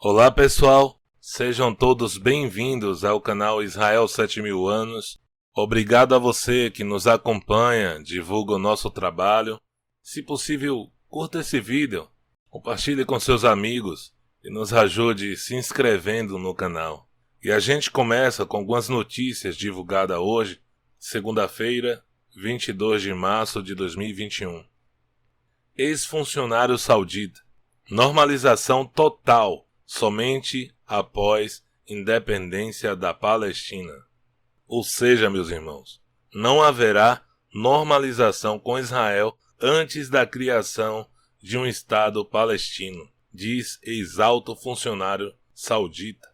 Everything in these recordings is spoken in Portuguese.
Olá pessoal, sejam todos bem-vindos ao canal Israel 7000 Anos. Obrigado a você que nos acompanha, divulga o nosso trabalho. Se possível, curta esse vídeo, compartilhe com seus amigos e nos ajude se inscrevendo no canal. E a gente começa com algumas notícias divulgadas hoje, segunda-feira, 22 de março de 2021. Ex-funcionário saudita. Normalização total somente após independência da Palestina. Ou seja, meus irmãos, não haverá normalização com Israel antes da criação de um Estado palestino, diz ex-alto funcionário saudita.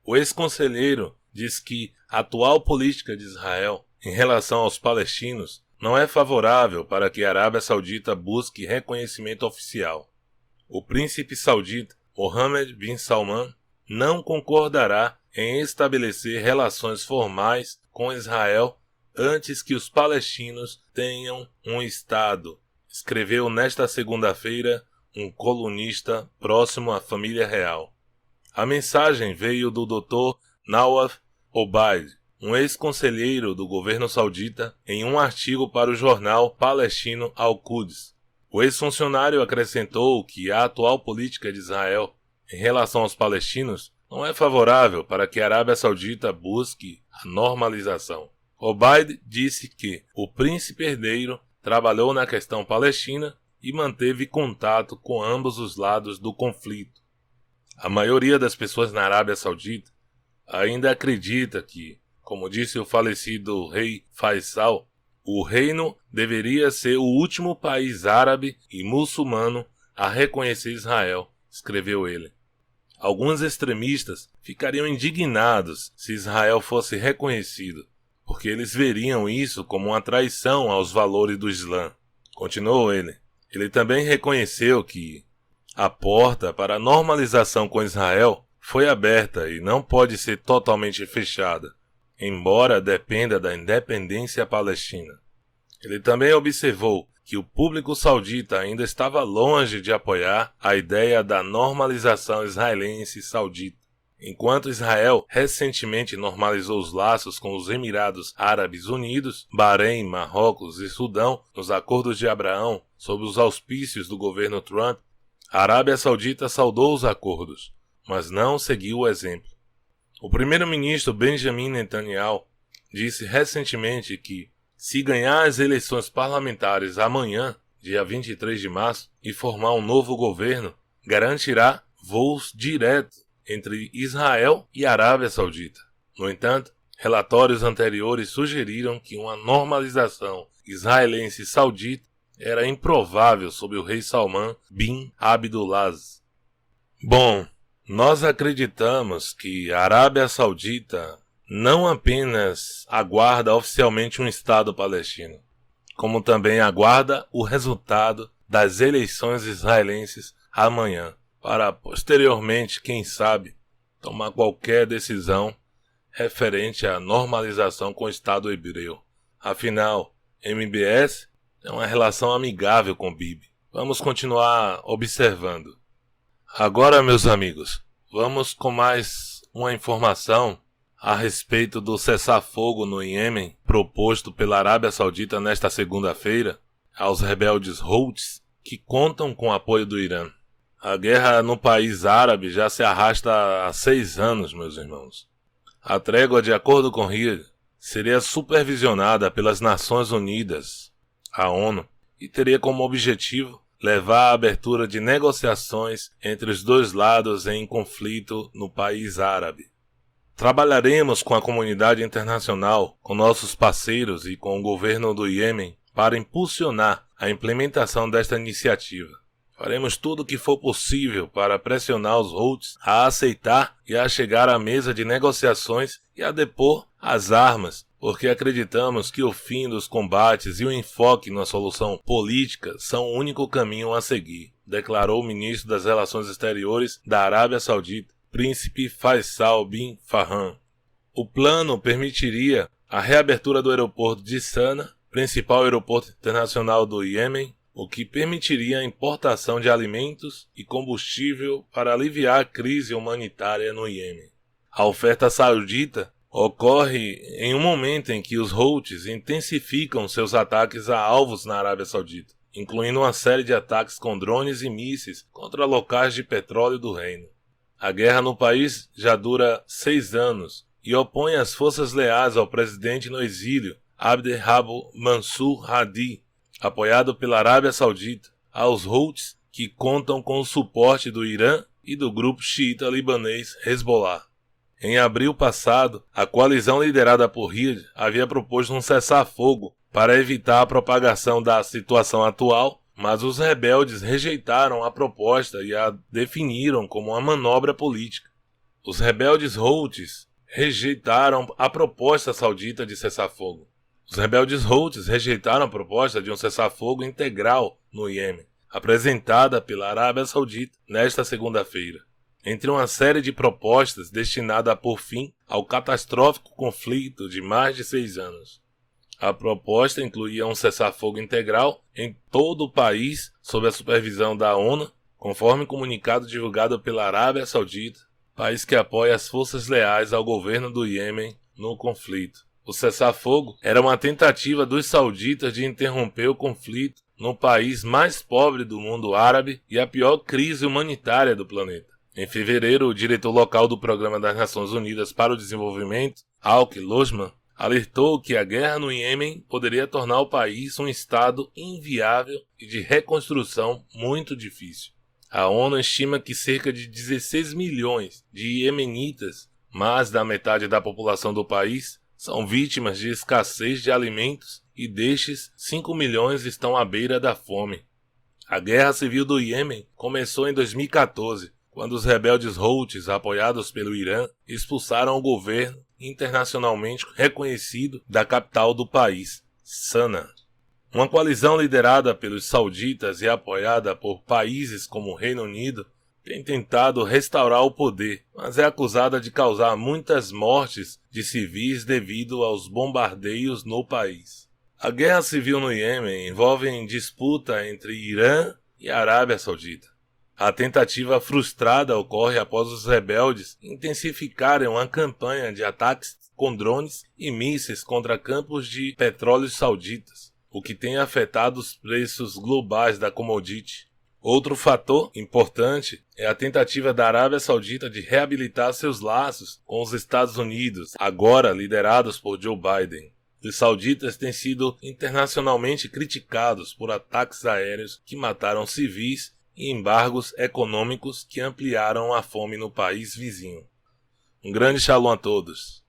O ex-conselheiro diz que a atual política de Israel em relação aos palestinos não é favorável para que a Arábia Saudita busque reconhecimento oficial. O príncipe saudita Mohammed bin Salman não concordará em estabelecer relações formais com Israel antes que os palestinos tenham um Estado, escreveu nesta segunda-feira um colunista próximo à família real. A mensagem veio do Dr. Nawaf Obaid, um ex-conselheiro do governo saudita, em um artigo para o jornal palestino Al-Quds. O ex-funcionário acrescentou que a atual política de Israel em relação aos palestinos não é favorável para que a Arábia Saudita busque a normalização. Obaid disse que o príncipe herdeiro trabalhou na questão palestina e manteve contato com ambos os lados do conflito. A maioria das pessoas na Arábia Saudita ainda acredita que, como disse o falecido rei Faisal, o reino deveria ser o último país árabe e muçulmano a reconhecer Israel, escreveu ele. Alguns extremistas ficariam indignados se Israel fosse reconhecido, porque eles veriam isso como uma traição aos valores do Islã. Continuou ele. Ele também reconheceu que a porta para a normalização com Israel foi aberta e não pode ser totalmente fechada, embora dependa da independência palestina. Ele também observou que o público saudita ainda estava longe de apoiar a ideia da normalização israelense-saudita. Enquanto Israel recentemente normalizou os laços com os Emirados Árabes Unidos, Bahrein, Marrocos e Sudão nos Acordos de Abraão sob os auspícios do governo Trump, a Arábia Saudita saudou os acordos, mas não seguiu o exemplo. O primeiro-ministro Benjamin Netanyahu disse recentemente que, se ganhar as eleições parlamentares amanhã, dia 23 de março, e formar um novo governo, garantirá voos diretos entre Israel e Arábia Saudita. No entanto, relatórios anteriores sugeriram que uma normalização israelense-saudita era improvável sob o rei Salman bin Abdulaziz. Bom, nós acreditamos que a Arábia Saudita não apenas aguarda oficialmente um Estado palestino, como também aguarda o resultado das eleições israelenses amanhã, para posteriormente, quem sabe, tomar qualquer decisão referente à normalização com o Estado hebreu. Afinal, MBS é uma relação amigável com Bibi. Vamos continuar observando. Agora, meus amigos, vamos com mais uma informação a respeito do cessar-fogo no Iêmen proposto pela Arábia Saudita nesta segunda-feira aos rebeldes Houthis, que contam com o apoio do Irã. A guerra no país árabe já se arrasta há 6 anos, meus irmãos. A trégua, de acordo com Riyadh, seria supervisionada pelas Nações Unidas, a ONU, e teria como objetivo levar à abertura de negociações entre os dois lados em conflito no país árabe. Trabalharemos com a comunidade internacional, com nossos parceiros e com o governo do Iêmen para impulsionar a implementação desta iniciativa. Faremos tudo o que for possível para pressionar os Houthis a aceitar e a chegar à mesa de negociações e a depor as armas, porque acreditamos que o fim dos combates e o enfoque na solução política são o único caminho a seguir, declarou o ministro das Relações Exteriores da Arábia Saudita, Príncipe Faisal bin Farhan. O plano permitiria a reabertura do aeroporto de Sana, principal aeroporto internacional do Iêmen, o que permitiria a importação de alimentos e combustível para aliviar a crise humanitária no Iêmen. A oferta saudita ocorre em um momento em que os Houthis intensificam seus ataques a alvos na Arábia Saudita, incluindo uma série de ataques com drones e mísseis contra locais de petróleo do reino. A guerra no país já dura 6 anos e opõe as forças leais ao presidente no exílio, Abd Rabu Mansur Hadi, apoiado pela Arábia Saudita, aos Houthis, que contam com o suporte do Irã e do grupo xiita libanês Hezbollah. Em abril passado, a coalizão liderada por Riad havia proposto um cessar-fogo para evitar a propagação da situação atual, mas os rebeldes rejeitaram a proposta e a definiram como uma manobra política. Os rebeldes Houthis rejeitaram a proposta saudita de cessar-fogo. Os rebeldes Houthis rejeitaram a proposta de um cessar-fogo integral no Iêmen, apresentada pela Arábia Saudita nesta segunda-feira. Entre uma série de propostas destinada a pôr fim ao catastrófico conflito de mais de 6 anos. A proposta incluía um cessar-fogo integral em todo o país sob a supervisão da ONU, conforme comunicado divulgado pela Arábia Saudita, país que apoia as forças leais ao governo do Iêmen no conflito. O cessar-fogo era uma tentativa dos sauditas de interromper o conflito no país mais pobre do mundo árabe e a pior crise humanitária do planeta. Em fevereiro, o diretor local do Programa das Nações Unidas para o Desenvolvimento, Alk Losman, alertou que a guerra no Iêmen poderia tornar o país um estado inviável e de reconstrução muito difícil. A ONU estima que cerca de 16 milhões de iemenitas, mais da metade da população do país, são vítimas de escassez de alimentos e destes, 5 milhões estão à beira da fome. A guerra civil do Iêmen começou em 2014, quando os rebeldes Houthis, apoiados pelo Irã, expulsaram o governo internacionalmente reconhecido da capital do país, Sanaa. Uma coalizão liderada pelos sauditas e apoiada por países como o Reino Unido tem tentado restaurar o poder, mas é acusada de causar muitas mortes de civis devido aos bombardeios no país. A guerra civil no Iêmen envolve disputa entre Irã e Arábia Saudita. A tentativa frustrada ocorre após os rebeldes intensificarem uma campanha de ataques com drones e mísseis contra campos de petróleo sauditas, o que tem afetado os preços globais da commodity. Outro fator importante é a tentativa da Arábia Saudita de reabilitar seus laços com os Estados Unidos, agora liderados por Joe Biden. Os sauditas têm sido internacionalmente criticados por ataques aéreos que mataram civis e embargos econômicos que ampliaram a fome no país vizinho. Um grande shalom a todos.